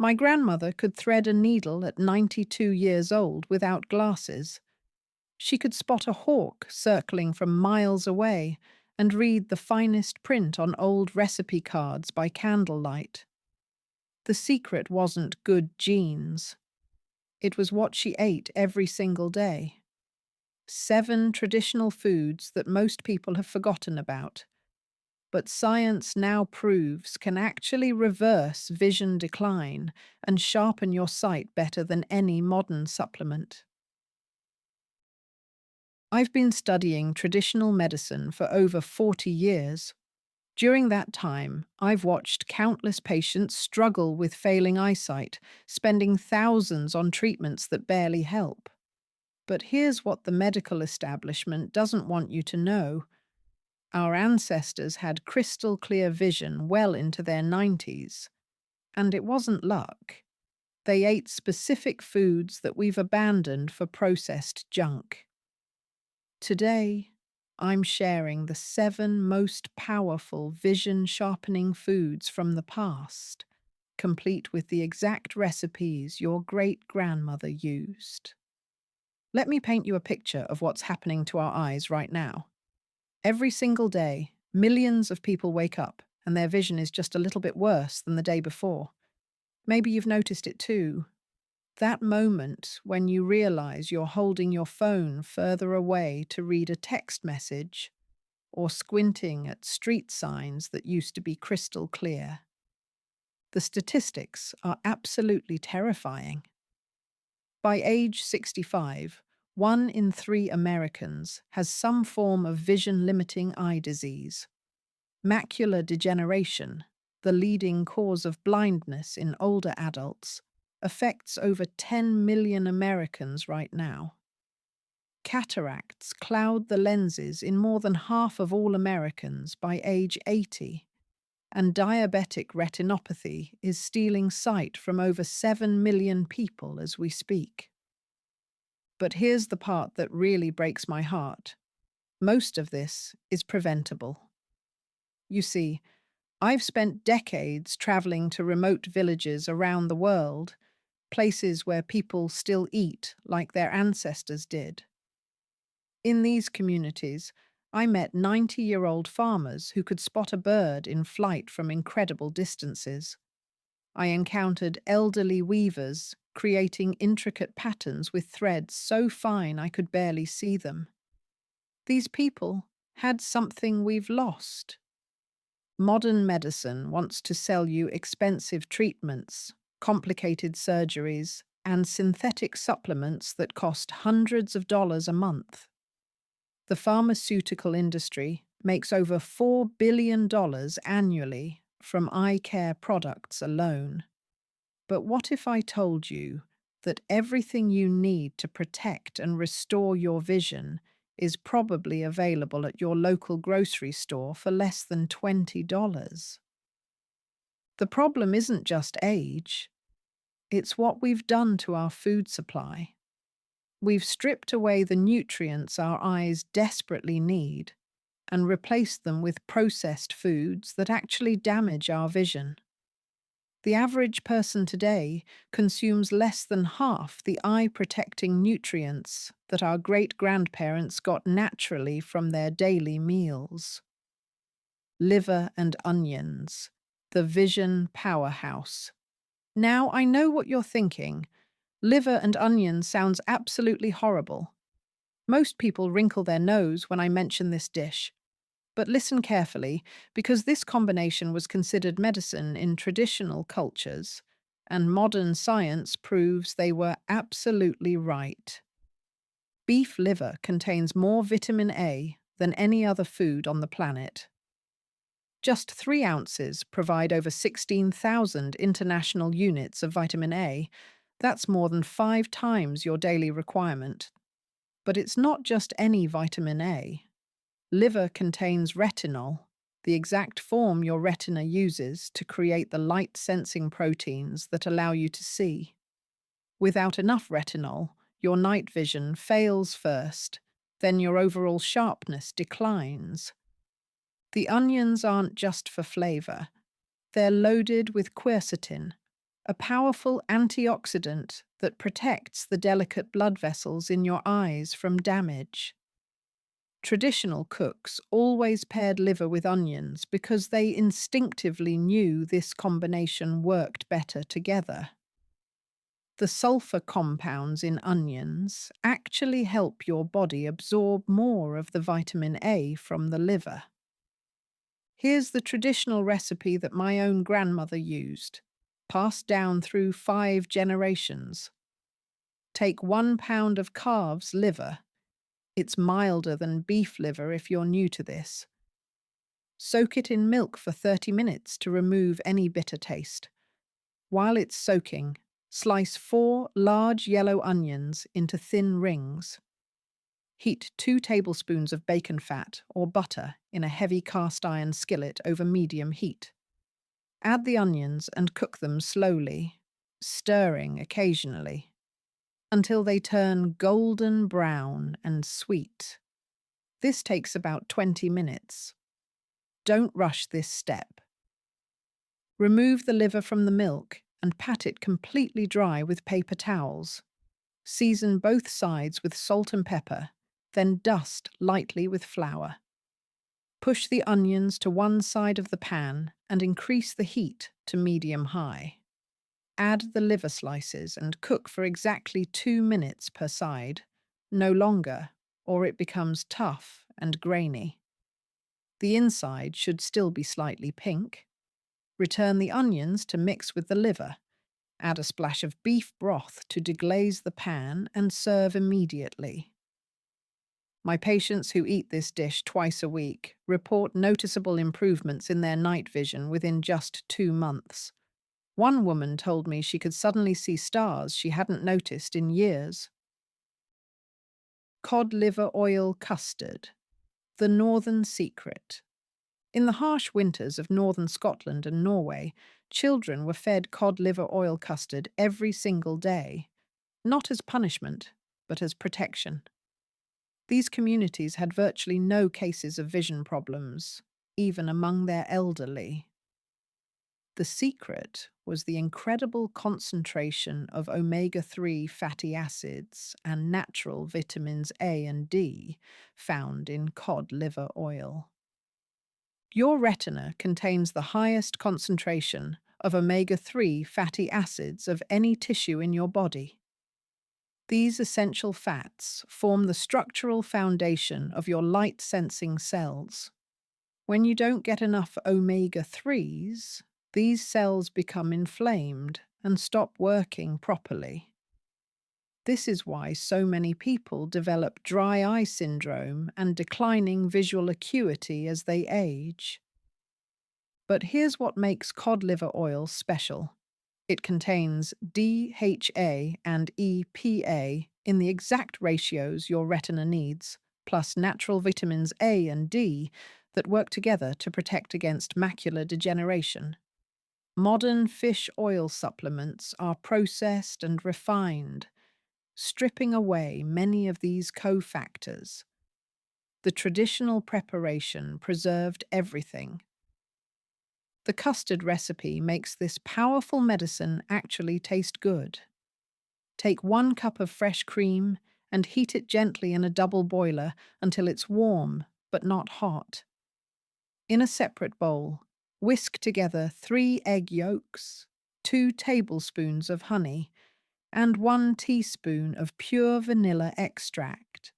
My grandmother could thread a needle at 92 years old without glasses. She could spot a hawk circling from miles away and read the finest print on old recipe cards by candlelight. The secret wasn't good genes. It was what she ate every single day. 7 traditional foods that most people have forgotten about, but science now proves can actually reverse vision decline and sharpen your sight better than any modern supplement. I've been studying traditional medicine for over 40 years. During that time, I've watched countless patients struggle with failing eyesight, spending thousands on treatments that barely help. But here's what the medical establishment doesn't want you to know. Our ancestors had crystal clear vision well into their 90s. And it wasn't luck. They ate specific foods that we've abandoned for processed junk. Today, I'm sharing the 7 most powerful vision-sharpening foods from the past, complete with the exact recipes your great-grandmother used. Let me paint you a picture of what's happening to our eyes right now. Every single day, millions of people wake up and their vision is just a little bit worse than the day before. Maybe you've noticed it too. That moment when you realize you're holding your phone further away to read a text message, or squinting at street signs that used to be crystal clear. The statistics are absolutely terrifying. By age 65, 1 in 3 Americans has some form of vision-limiting eye disease. Macular degeneration, the leading cause of blindness in older adults, affects over 10 million Americans right now. Cataracts cloud the lenses in more than half of all Americans by age 80, and diabetic retinopathy is stealing sight from over 7 million people as we speak. But here's the part that really breaks my heart. Most of this is preventable. You see, I've spent decades traveling to remote villages around the world, places where people still eat like their ancestors did. In these communities, I met 90-year-old farmers who could spot a bird in flight from incredible distances. I encountered elderly weavers creating intricate patterns with threads so fine I could barely see them. These people had something we've lost. Modern medicine wants to sell you expensive treatments, complicated surgeries, and synthetic supplements that cost hundreds of dollars a month. The pharmaceutical industry makes over $4 billion annually from eye care products alone. But what if I told you that everything you need to protect and restore your vision is probably available at your local grocery store for less than $20? The problem isn't just age, it's what we've done to our food supply. We've stripped away the nutrients our eyes desperately need and replaced them with processed foods that actually damage our vision. The average person today consumes less than half the eye-protecting nutrients that our great-grandparents got naturally from their daily meals. Liver and onions, the vision powerhouse. Now I know what you're thinking. Liver and onions sounds absolutely horrible. Most people wrinkle their nose when I mention this dish. But listen carefully, because this combination was considered medicine in traditional cultures, and modern science proves they were absolutely right. Beef liver contains more vitamin A than any other food on the planet. Just 3 ounces provide over 16,000 international units of vitamin A. That's more than 5 times your daily requirement. But it's not just any vitamin A. Liver contains retinol, the exact form your retina uses to create the light-sensing proteins that allow you to see. Without enough retinol, your night vision fails first, then your overall sharpness declines. The onions aren't just for flavor. They're loaded with quercetin, a powerful antioxidant that protects the delicate blood vessels in your eyes from damage. Traditional cooks always paired liver with onions because they instinctively knew this combination worked better together. The sulfur compounds in onions actually help your body absorb more of the vitamin A from the liver. Here's the traditional recipe that my own grandmother used, passed down through 5 generations. Take 1 pound of calf's liver. It's milder than beef liver if you're new to this. Soak it in milk for 30 minutes to remove any bitter taste. While it's soaking, slice 4 large yellow onions into thin rings. Heat 2 tablespoons of bacon fat or butter in a heavy cast iron skillet over medium heat. Add the onions and cook them slowly, stirring occasionally, until they turn golden brown and sweet. This takes about 20 minutes. Don't rush this step. Remove the liver from the milk and pat it completely dry with paper towels. Season both sides with salt and pepper, then dust lightly with flour. Push the onions to one side of the pan and increase the heat to medium-high. Add the liver slices and cook for exactly 2 minutes per side, no longer, or it becomes tough and grainy. The inside should still be slightly pink. Return the onions to mix with the liver. Add a splash of beef broth to deglaze the pan and serve immediately. My patients who eat this dish twice a week report noticeable improvements in their night vision within just 2 months. One woman told me she could suddenly see stars she hadn't noticed in years. Cod liver oil custard. The Northern Secret. In the harsh winters of northern Scotland and Norway, children were fed cod liver oil custard every single day, not as punishment, but as protection. These communities had virtually no cases of vision problems, even among their elderly. The secret was the incredible concentration of omega-3 fatty acids and natural vitamins A and D found in cod liver oil. Your retina contains the highest concentration of omega-3 fatty acids of any tissue in your body. These essential fats form the structural foundation of your light-sensing cells. When you don't get enough omega-3s, these cells become inflamed and stop working properly. This is why so many people develop dry eye syndrome and declining visual acuity as they age. But here's what makes cod liver oil special. It contains DHA and EPA in the exact ratios your retina needs, plus natural vitamins A and D that work together to protect against macular degeneration. Modern fish oil supplements are processed and refined, stripping away many of these cofactors. The traditional preparation preserved everything. The custard recipe makes this powerful medicine actually taste good. Take 1 cup of fresh cream and heat it gently in a double boiler until it's warm but not hot. In a separate bowl, whisk together 3 egg yolks, 2 tablespoons of honey, and 1 teaspoon of pure vanilla extract.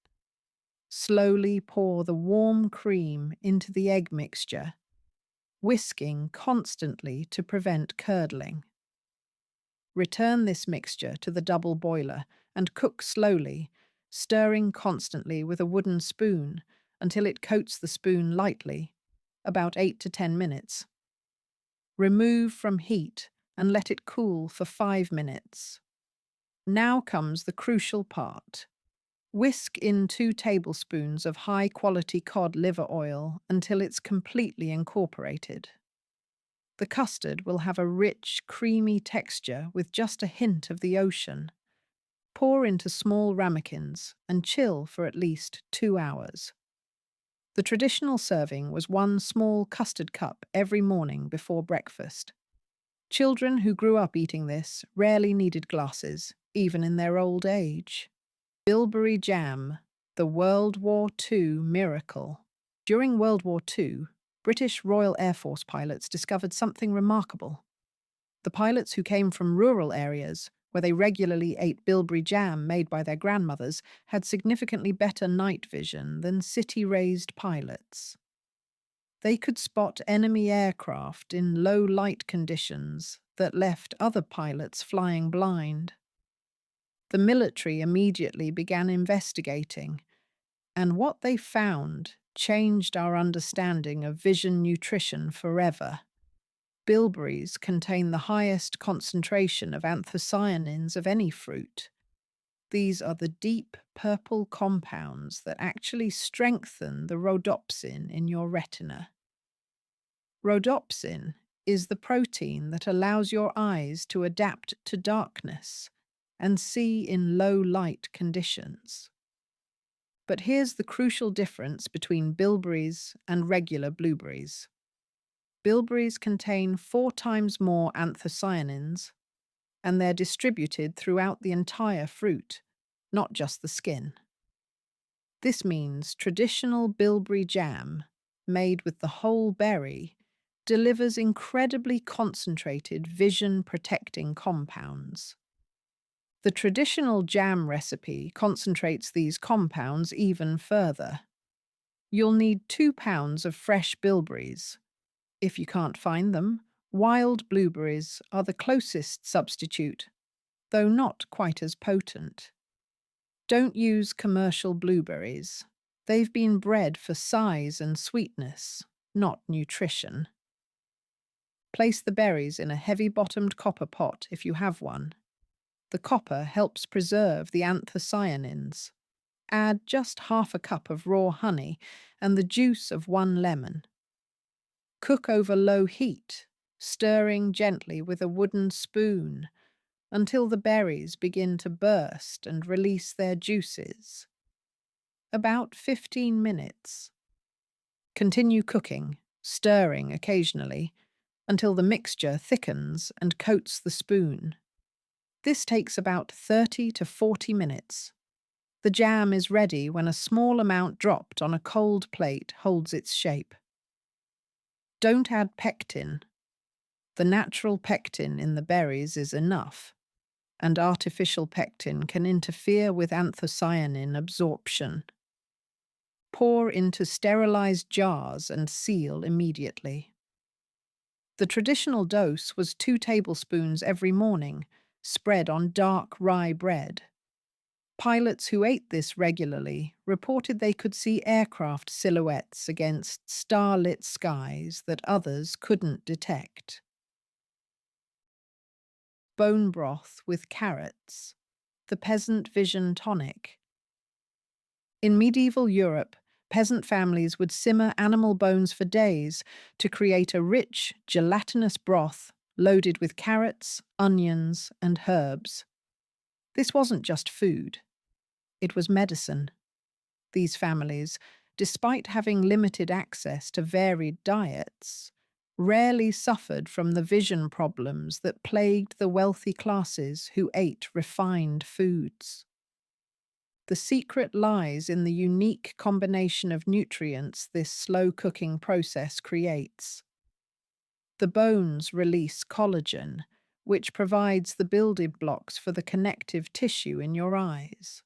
Slowly pour the warm cream into the egg mixture, whisking constantly to prevent curdling. Return this mixture to the double boiler and cook slowly, stirring constantly with a wooden spoon until it coats the spoon lightly, about 8 to 10 minutes. Remove from heat and let it cool for 5 minutes. Now comes the crucial part. Whisk in 2 tablespoons of high-quality cod liver oil until it's completely incorporated. The custard will have a rich, creamy texture with just a hint of the ocean. Pour into small ramekins and chill for at least 2 hours. The traditional serving was 1 small custard cup every morning before breakfast. Children who grew up eating this rarely needed glasses, even in their old age. Bilberry jam, the World War II miracle. During World War II, British Royal Air Force pilots discovered something remarkable. The pilots who came from rural areas, where they regularly ate bilberry jam made by their grandmothers, had significantly better night vision than city-raised pilots. They could spot enemy aircraft in low light conditions that left other pilots flying blind. The military immediately began investigating, and what they found changed our understanding of vision nutrition forever. Bilberries contain the highest concentration of anthocyanins of any fruit. These are the deep purple compounds that actually strengthen the rhodopsin in your retina. Rhodopsin is the protein that allows your eyes to adapt to darkness and see in low light conditions. But here's the crucial difference between bilberries and regular blueberries. Bilberries contain 4 times more anthocyanins, and they're distributed throughout the entire fruit, not just the skin. This means traditional bilberry jam, made with the whole berry, delivers incredibly concentrated vision-protecting compounds. The traditional jam recipe concentrates these compounds even further. You'll need 2 pounds of fresh bilberries. If you can't find them, wild blueberries are the closest substitute, though not quite as potent. Don't use commercial blueberries. They've been bred for size and sweetness, not nutrition. Place the berries in a heavy-bottomed copper pot if you have one. The copper helps preserve the anthocyanins. Add just half a cup of raw honey and the juice of 1 lemon. Cook over low heat, stirring gently with a wooden spoon until the berries begin to burst and release their juices. About 15 minutes. Continue cooking, stirring occasionally, until the mixture thickens and coats the spoon. This takes about 30 to 40 minutes. The jam is ready when a small amount dropped on a cold plate holds its shape. Don't add pectin. The natural pectin in the berries is enough, and artificial pectin can interfere with anthocyanin absorption. Pour into sterilized jars and seal immediately. The traditional dose was 2 tablespoons every morning, spread on dark rye bread. Pilots who ate this regularly reported they could see aircraft silhouettes against starlit skies that others couldn't detect. Bone broth with carrots, the peasant vision tonic. In medieval Europe, peasant families would simmer animal bones for days to create a rich, gelatinous broth loaded with carrots, onions, and herbs. This wasn't just food. It was medicine. These families, despite having limited access to varied diets, rarely suffered from the vision problems that plagued the wealthy classes who ate refined foods. The secret lies in the unique combination of nutrients this slow cooking process creates. The bones release collagen, which provides the building blocks for the connective tissue in your eyes.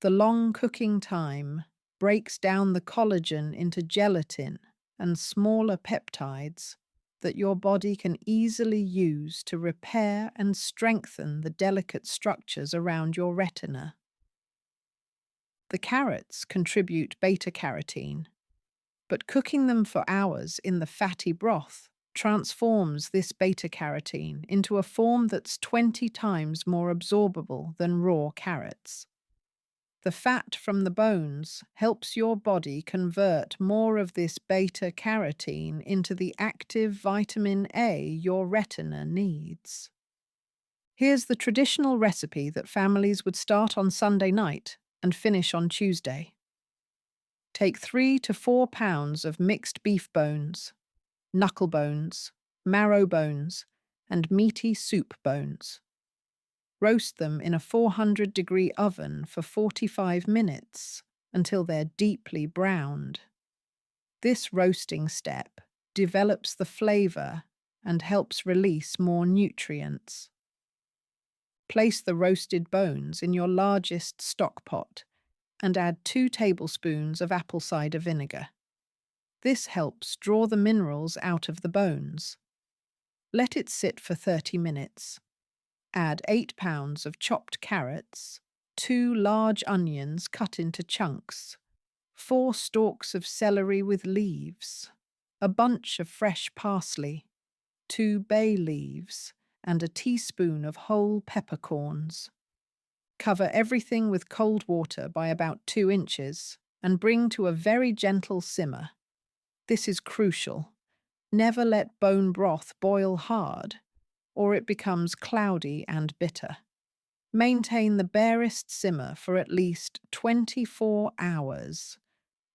The long cooking time breaks down the collagen into gelatin and smaller peptides that your body can easily use to repair and strengthen the delicate structures around your retina. The carrots contribute beta-carotene, but cooking them for hours in the fatty broth transforms this beta-carotene into a form that's 20 times more absorbable than raw carrots. The fat from the bones helps your body convert more of this beta-carotene into the active vitamin A your retina needs. Here's the traditional recipe that families would start on Sunday night and finish on Tuesday. Take 3 to 4 pounds of mixed beef bones, knuckle bones, marrow bones, and meaty soup bones. Roast them in a 400-degree oven for 45 minutes until they're deeply browned. This roasting step develops the flavor and helps release more nutrients. Place the roasted bones in your largest stock pot and add 2 tablespoons of apple cider vinegar. This helps draw the minerals out of the bones. Let it sit for 30 minutes. Add 8 pounds of chopped carrots, 2 large onions cut into chunks, 4 stalks of celery with leaves, a bunch of fresh parsley, 2 bay leaves, and a teaspoon of whole peppercorns. Cover everything with cold water by about 2 inches and bring to a very gentle simmer. This is crucial. Never let bone broth boil hard, or it becomes cloudy and bitter. Maintain the barest simmer for at least 24 hours,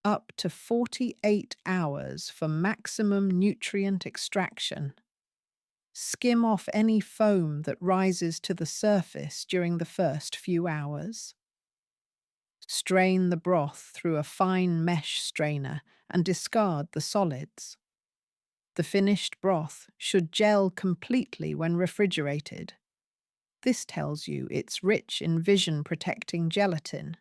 up to 48 hours for maximum nutrient extraction. Skim off any foam that rises to the surface during the first few hours. Strain the broth through a fine mesh strainer and discard the solids. The finished broth should gel completely when refrigerated. This tells you it's rich in vision-protecting gelatin.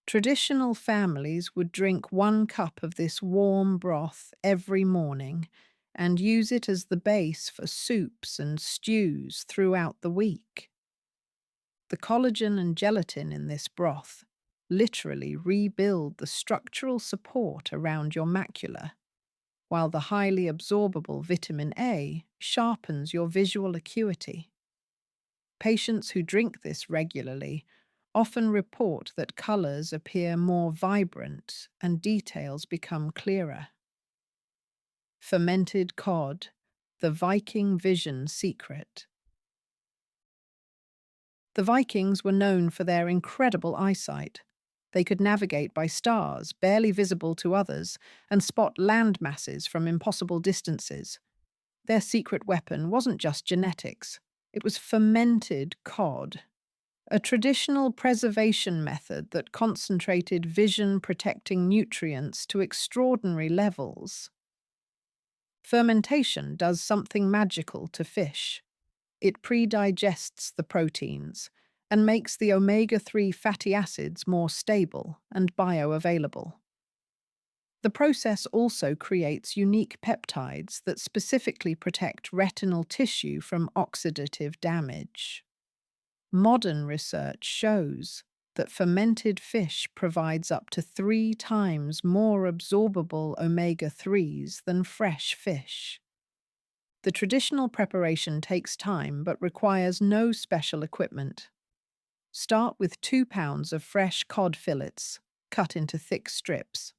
Traditional families would drink 1 cup of this warm broth every morning and use it as the base for soups and stews throughout the week. The collagen and gelatin in this broth literally rebuild the structural support around your macula, while the highly absorbable vitamin A sharpens your visual acuity. Patients who drink this regularly often report that colors appear more vibrant and details become clearer. Fermented cod, the Viking vision secret. The Vikings were known for their incredible eyesight. They could navigate by stars, barely visible to others, and spot land masses from impossible distances. Their secret weapon wasn't just genetics, it was fermented cod, a traditional preservation method that concentrated vision-protecting nutrients to extraordinary levels. Fermentation does something magical to fish. It pre-digests the proteins and makes the omega-3 fatty acids more stable and bioavailable. The process also creates unique peptides that specifically protect retinal tissue from oxidative damage. Modern research shows that fermented fish provides up to 3 times more absorbable omega-3s than fresh fish. The traditional preparation takes time but requires no special equipment. Start with 2 pounds of fresh cod fillets, cut into thick strips.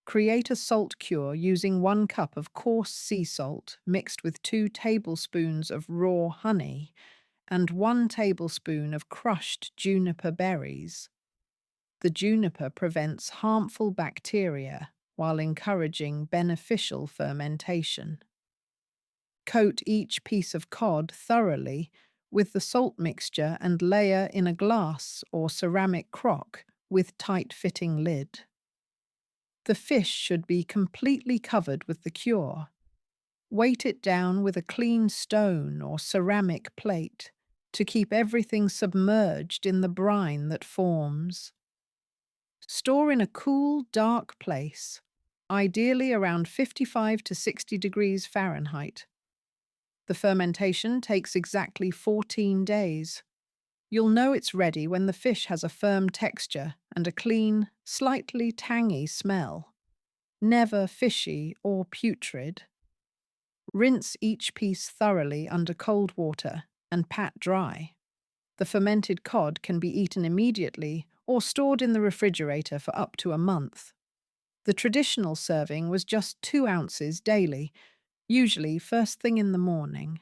Create a salt cure using 1 cup of coarse sea salt mixed with 2 tablespoons of raw honey and 1 tablespoon of crushed juniper berries. The juniper prevents harmful bacteria while encouraging beneficial fermentation. Coat each piece of cod thoroughly with the salt mixture and layer in a glass or ceramic crock with tight-fitting lid. The fish should be completely covered with the cure. Weight it down with a clean stone or ceramic plate to keep everything submerged in the brine that forms. Store in a cool, dark place, ideally around 55 to 60 degrees Fahrenheit. The fermentation takes exactly 14 days. You'll know it's ready when the fish has a firm texture and a clean, slightly tangy smell. Never fishy or putrid. Rinse each piece thoroughly under cold water and pat dry. The fermented cod can be eaten immediately or stored in the refrigerator for up to a month. The traditional serving was just 2 ounces daily, usually first thing in the morning.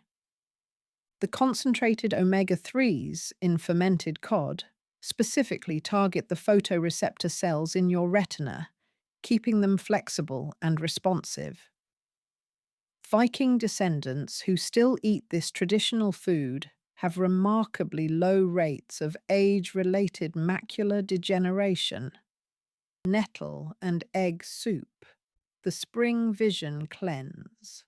The concentrated omega-3s in fermented cod specifically target the photoreceptor cells in your retina, keeping them flexible and responsive. Viking descendants who still eat this traditional food have remarkably low rates of age-related macular degeneration. Nettle and egg soup, the spring vision cleanse.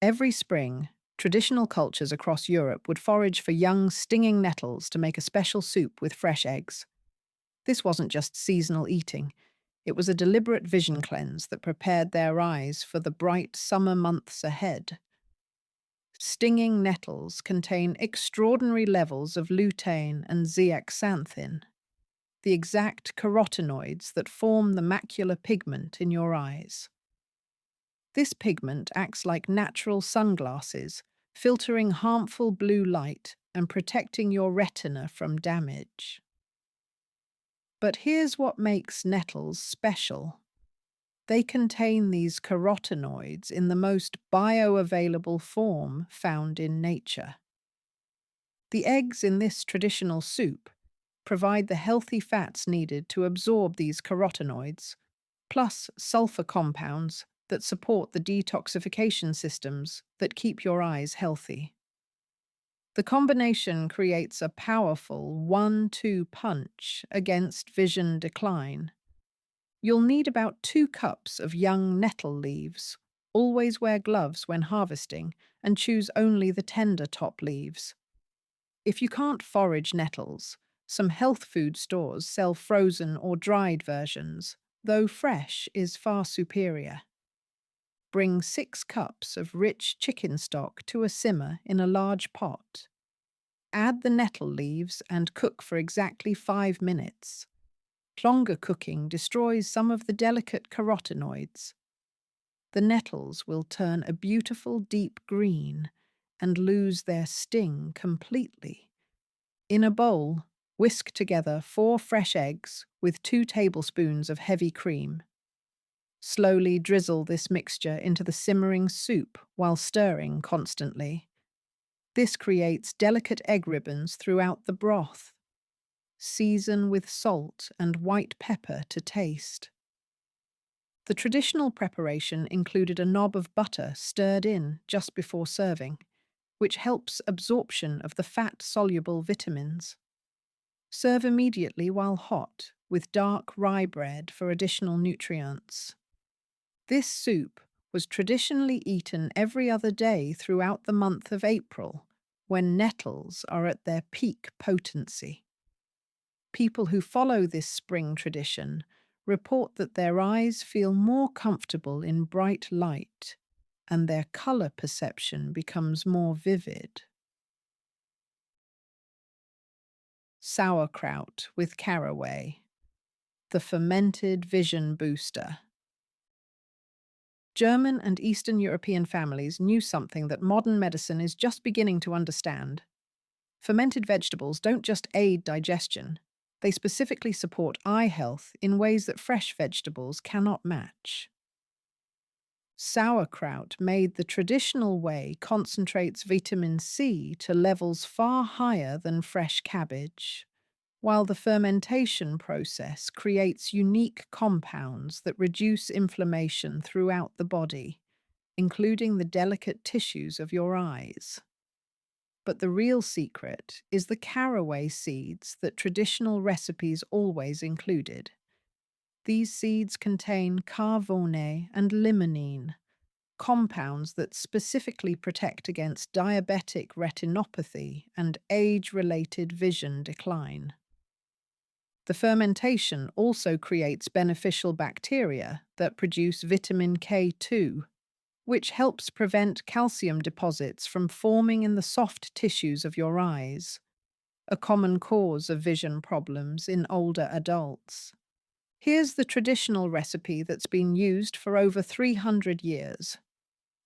Every spring, traditional cultures across Europe would forage for young, stinging nettles to make a special soup with fresh eggs. This wasn't just seasonal eating. It was a deliberate vision cleanse that prepared their eyes for the bright summer months ahead. Stinging nettles contain extraordinary levels of lutein and zeaxanthin, the exact carotenoids that form the macular pigment in your eyes. This pigment acts like natural sunglasses, filtering harmful blue light and protecting your retina from damage. But here's what makes nettles special. They contain these carotenoids in the most bioavailable form found in nature. The eggs in this traditional soup provide the healthy fats needed to absorb these carotenoids, plus sulfur compounds that support the detoxification systems that keep your eyes healthy. The combination creates a powerful 1-2 punch against vision decline. You'll need about 2 cups of young nettle leaves. Always wear gloves when harvesting and choose only the tender top leaves. If you can't forage nettles, some health food stores sell frozen or dried versions, though fresh is far superior. Bring 6 cups of rich chicken stock to a simmer in a large pot. Add the nettle leaves and cook for exactly 5 minutes. Longer cooking destroys some of the delicate carotenoids. The nettles will turn a beautiful deep green and lose their sting completely. In a bowl, whisk together 4 fresh eggs with 2 tablespoons of heavy cream. Slowly drizzle this mixture into the simmering soup while stirring constantly. This creates delicate egg ribbons throughout the broth. Season with salt and white pepper to taste. The traditional preparation included a knob of butter stirred in just before serving, which helps absorption of the fat-soluble vitamins. Serve immediately while hot, with dark rye bread for additional nutrients. This soup was traditionally eaten every other day throughout the month of April, when nettles are at their peak potency. People who follow this spring tradition report that their eyes feel more comfortable in bright light and their color perception becomes more vivid. Sauerkraut with caraway, the fermented vision booster. German and Eastern European families knew something that modern medicine is just beginning to understand. Fermented vegetables don't just aid digestion, they specifically support eye health in ways that fresh vegetables cannot match. Sauerkraut, made the traditional way, concentrates vitamin C to levels far higher than fresh cabbage, while the fermentation process creates unique compounds that reduce inflammation throughout the body, including the delicate tissues of your eyes. But the real secret is the caraway seeds that traditional recipes always included. These seeds contain carvone and limonene, compounds that specifically protect against diabetic retinopathy and age-related vision decline. The fermentation also creates beneficial bacteria that produce vitamin K2, which helps prevent calcium deposits from forming in the soft tissues of your eyes, a common cause of vision problems in older adults. Here's the traditional recipe that's been used for over 300 years.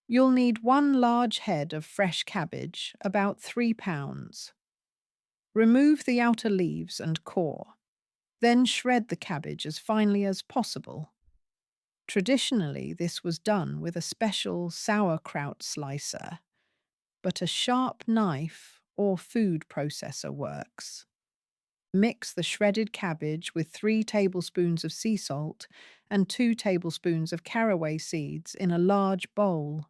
You'll need 1 large head of fresh cabbage, about 3 pounds. Remove the outer leaves and core. Then shred the cabbage as finely as possible. Traditionally, this was done with a special sauerkraut slicer, but a sharp knife or food processor works. Mix the shredded cabbage with 3 tablespoons of sea salt and 2 tablespoons of caraway seeds in a large bowl.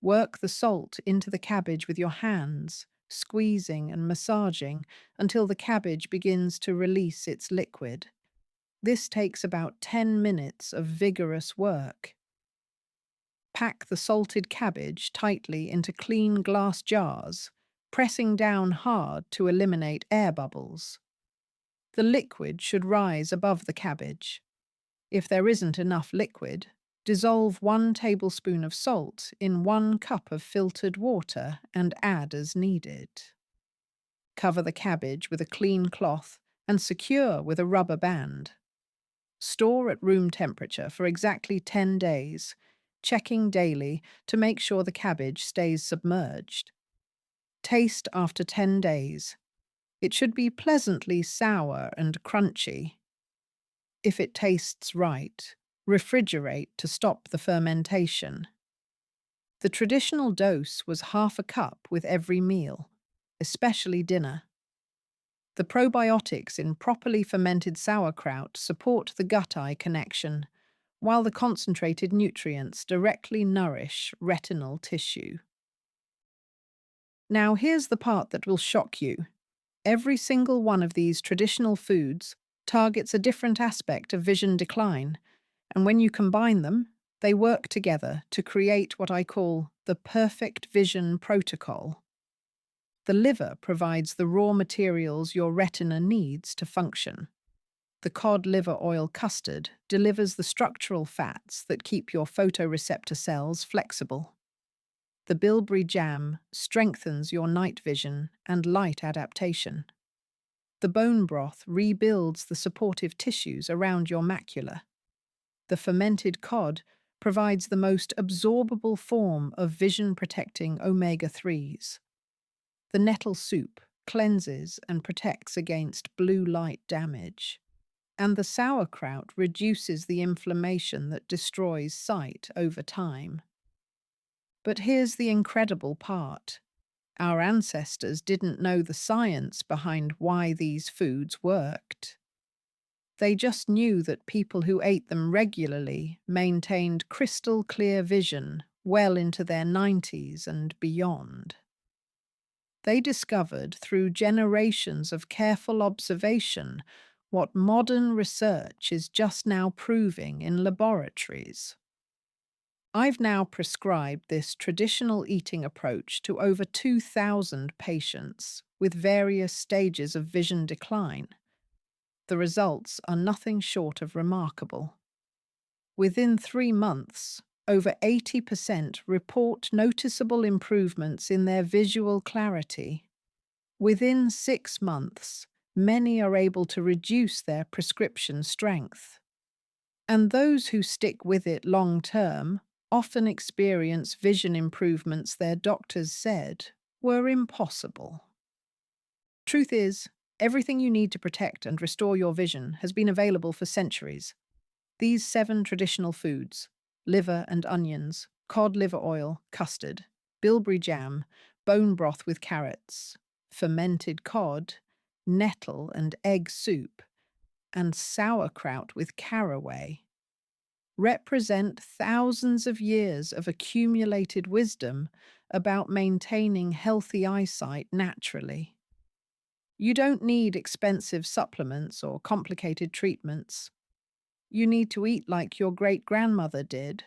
Work the salt into the cabbage with your hands, squeezing and massaging until the cabbage begins to release its liquid. This takes about 10 minutes of vigorous work. Pack the salted cabbage tightly into clean glass jars, pressing down hard to eliminate air bubbles. The liquid should rise above the cabbage. If there isn't enough liquid, dissolve 1 tablespoon of salt in 1 cup of filtered water and add as needed. Cover the cabbage with a clean cloth and secure with a rubber band. Store at room temperature for exactly 10 days, checking daily to make sure the cabbage stays submerged. Taste after 10 days. It should be pleasantly sour and crunchy. If it tastes right, refrigerate to stop the fermentation. The traditional dose was half a cup with every meal, especially dinner. The probiotics in properly fermented sauerkraut support the gut-eye connection, while the concentrated nutrients directly nourish retinal tissue. Now here's the part that will shock you. Every single one of these traditional foods targets a different aspect of vision decline, and when you combine them, they work together to create what I call the perfect vision protocol. The liver provides the raw materials your retina needs to function. The cod liver oil custard delivers the structural fats that keep your photoreceptor cells flexible. The bilberry jam strengthens your night vision and light adaptation. The bone broth rebuilds the supportive tissues around your macula. The fermented cod provides the most absorbable form of vision-protecting omega-3s. The nettle soup cleanses and protects against blue light damage. And the sauerkraut reduces the inflammation that destroys sight over time. But here's the incredible part. Our ancestors didn't know the science behind why these foods worked. They just knew that people who ate them regularly maintained crystal clear vision well into their 90s and beyond. They discovered through generations of careful observation what modern research is just now proving in laboratories. I've now prescribed this traditional eating approach to over 2,000 patients with various stages of vision decline. The results are nothing short of remarkable. Within 3 months, over 80% report noticeable improvements in their visual clarity. Within 6 months, many are able to reduce their prescription strength. And those who stick with it long term often experience vision improvements their doctors said were impossible. Truth is, everything you need to protect and restore your vision has been available for centuries. These 7 traditional foods, liver and onions, cod liver oil, custard, bilberry jam, bone broth with carrots, fermented cod, nettle and egg soup, and sauerkraut with caraway, represent thousands of years of accumulated wisdom about maintaining healthy eyesight naturally. You don't need expensive supplements or complicated treatments. You need to eat like your great-grandmother did,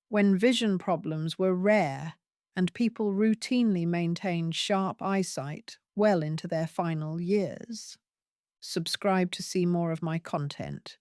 when vision problems were rare and people routinely maintained sharp eyesight well into their final years. Subscribe to see more of my content.